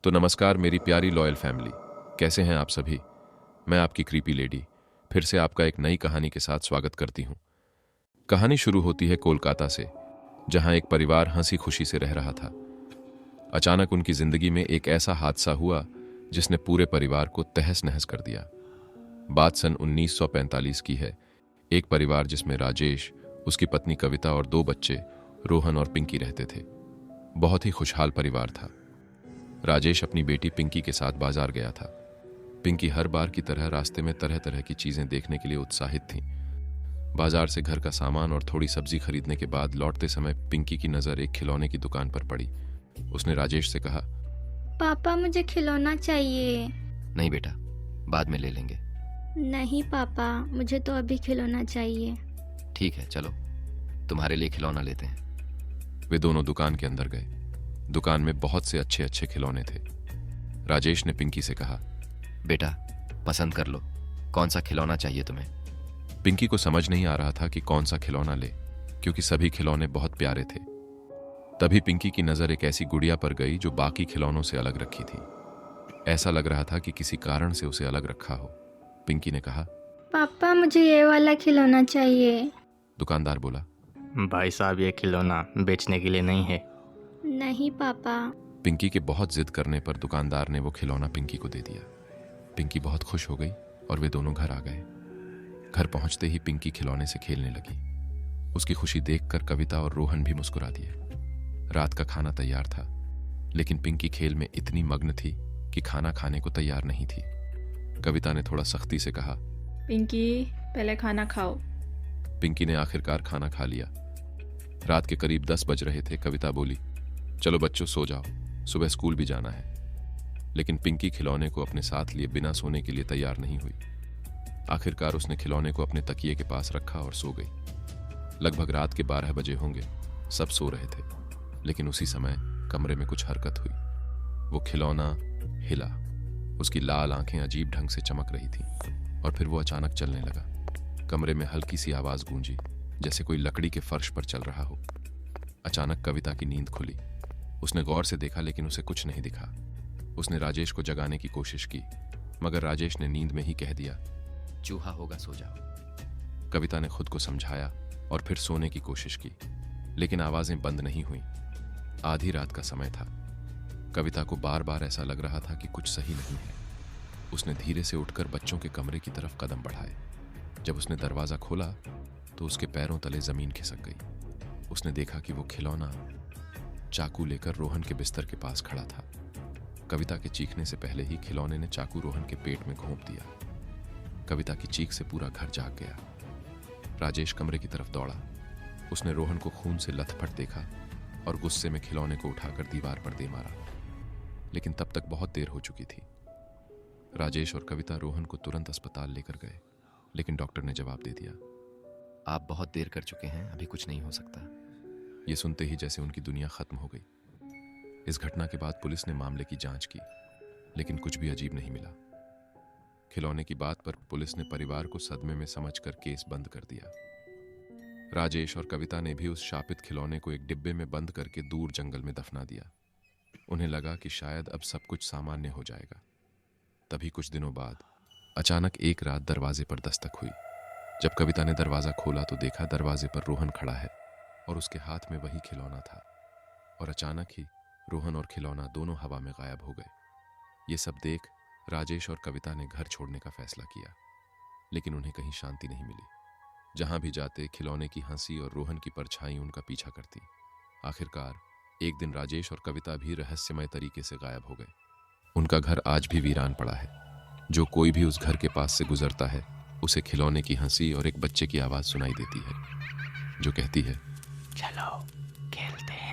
तो नमस्कार मेरी प्यारी लॉयल फैमिली, कैसे हैं आप सभी। मैं आपकी क्रीपी लेडी फिर से आपका एक नई कहानी के साथ स्वागत करती हूं। कहानी शुरू होती है कोलकाता से, जहां एक परिवार हंसी खुशी से रह रहा था। अचानक उनकी जिंदगी में एक ऐसा हादसा हुआ जिसने पूरे परिवार को तहस नहस कर दिया। बात सन 1945 की है। एक परिवार जिसमें राजेश, उसकी पत्नी कविता और 2 बच्चे रोहन और पिंकी रहते थे। बहुत ही खुशहाल परिवार था। राजेश अपनी बेटी पिंकी के साथ बाजार गया था। पिंकी हर बार की तरह रास्ते में तरह तरह की चीजें देखने के लिए उत्साहित थी। बाजार से घर का सामान और थोड़ी सब्जी खरीदने के बाद लौटते समय पिंकी की नजर एक खिलौने की दुकान पर पड़ी। उसने राजेश से कहा, पापा मुझे खिलौना चाहिए। नहीं बेटा, बाद में ले लेंगे। नहीं पापा, मुझे तो अभी खिलौना चाहिए। ठीक है, चलो तुम्हारे लिए खिलौना लेते हैं। वे दोनों दुकान के अंदर गए। दुकान में बहुत से अच्छे अच्छे खिलौने थे। राजेश ने पिंकी से कहा, बेटा पसंद कर लो, कौन सा खिलौना चाहिए तुम्हें। पिंकी को समझ नहीं आ रहा था कि कौन सा खिलौना ले, क्योंकि सभी खिलौने बहुत प्यारे थे। तभी पिंकी की नजर एक ऐसी गुड़िया पर गई जो बाकी खिलौनों से अलग रखी थी। ऐसा लग रहा था कि किसी कारण से उसे अलग रखा हो। पिंकी ने कहा, पापा मुझे ये वाला खिलौना चाहिए। दुकानदार बोला, भाई साहब ये खिलौना बेचने के लिए नहीं है। नहीं पापा। पिंकी के बहुत जिद करने पर दुकानदार ने वो खिलौना पिंकी को दे दिया। पिंकी बहुत खुश हो गई और वे दोनों घर आ गए। घर पहुंचते ही पिंकी खिलौने से खेलने लगी। उसकी खुशी देखकर कविता और रोहन भी मुस्कुरा दिए। रात का खाना तैयार था, लेकिन पिंकी खेल में इतनी मग्न थी कि खाना खाने को तैयार नहीं थी। कविता ने थोड़ा सख्ती से कहा, पिंकी पहले खाना खाओ। पिंकी ने आखिरकार खाना खा लिया। रात के करीब 10 बज रहे थे। कविता बोली, चलो बच्चों सो जाओ, सुबह स्कूल भी जाना है। लेकिन पिंकी खिलौने को अपने साथ लिए बिना सोने के लिए तैयार नहीं हुई। आखिरकार उसने खिलौने को अपने तकिए के पास रखा और सो गई। लगभग रात के 12 बजे होंगे। सब सो रहे थे, लेकिन उसी समय कमरे में कुछ हरकत हुई। वो खिलौना हिला। उसकी लाल आंखें अजीब ढंग से चमक रही थीं और फिर वो अचानक चलने लगा। कमरे में हल्की सी आवाज गूंजी, जैसे कोई लकड़ी के फर्श पर चल रहा हो। अचानक कविता की नींद खुली। उसने गौर से देखा, लेकिन उसे कुछ नहीं दिखा। उसने राजेश को जगाने की कोशिश की, मगर राजेश ने नींद में ही कह दिया, चूहा होगा, सो जाओ। कविता ने खुद को समझाया और फिर सोने की कोशिश की, लेकिन आवाजें बंद नहीं हुई। आधी रात का समय था। कविता को बार बार ऐसा लग रहा था कि कुछ सही नहीं है। उसने धीरे से उठकर बच्चों के कमरे की तरफ कदम बढ़ाए। जब उसने दरवाजा खोला तो उसके पैरों तले जमीन खिसक गई। उसने देखा कि वो खिलौना चाकू लेकर रोहन के बिस्तर के पास खड़ा था। कविता के चीखने से पहले ही खिलौने ने चाकू रोहन के पेट में घोंप दिया। कविता की चीख से पूरा घर जाग गया। राजेश कमरे की तरफ दौड़ा। उसने रोहन को खून से लथपथ देखा और गुस्से में खिलौने को उठाकर दीवार पर दे मारा, लेकिन तब तक बहुत देर हो चुकी थी। राजेश और कविता रोहन को तुरंत अस्पताल लेकर गए, लेकिन डॉक्टर ने जवाब दे दिया, आप बहुत देर कर चुके हैं, अभी कुछ नहीं हो सकता। ये सुनते ही जैसे उनकी दुनिया खत्म हो गई। इस घटना के बाद पुलिस ने मामले की जांच की, लेकिन कुछ भी अजीब नहीं मिला। खिलौने की बात पर पुलिस ने परिवार को सदमे में समझकर केस बंद कर दिया। राजेश और कविता ने भी उस शापित खिलौने को एक डिब्बे में बंद करके दूर जंगल में दफना दिया। उन्हें लगा कि शायद अब सब कुछ सामान्य हो जाएगा। तभी कुछ दिनों बाद अचानक एक रात दरवाजे पर दस्तक हुई। जब कविता ने दरवाजा खोला तो देखा दरवाजे पर रोहन खड़ा है और उसके हाथ में वही खिलौना था। और अचानक ही रोहन और खिलौना दोनों हवा में गायब हो गए। ये सब देख राजेश और कविता ने घर छोड़ने का फैसला किया, लेकिन उन्हें कहीं शांति नहीं मिली। जहां भी जाते खिलौने की हंसी और रोहन की परछाई उनका पीछा करती। आखिरकार एक दिन राजेश और कविता भी रहस्यमय तरीके से गायब हो गए। उनका घर आज भी वीरान पड़ा है। जो कोई भी उस घर के पास से गुजरता है उसे खिलौने की हंसी और एक बच्चे की आवाज सुनाई देती है, जो कहती है, चलो खेलते हैं।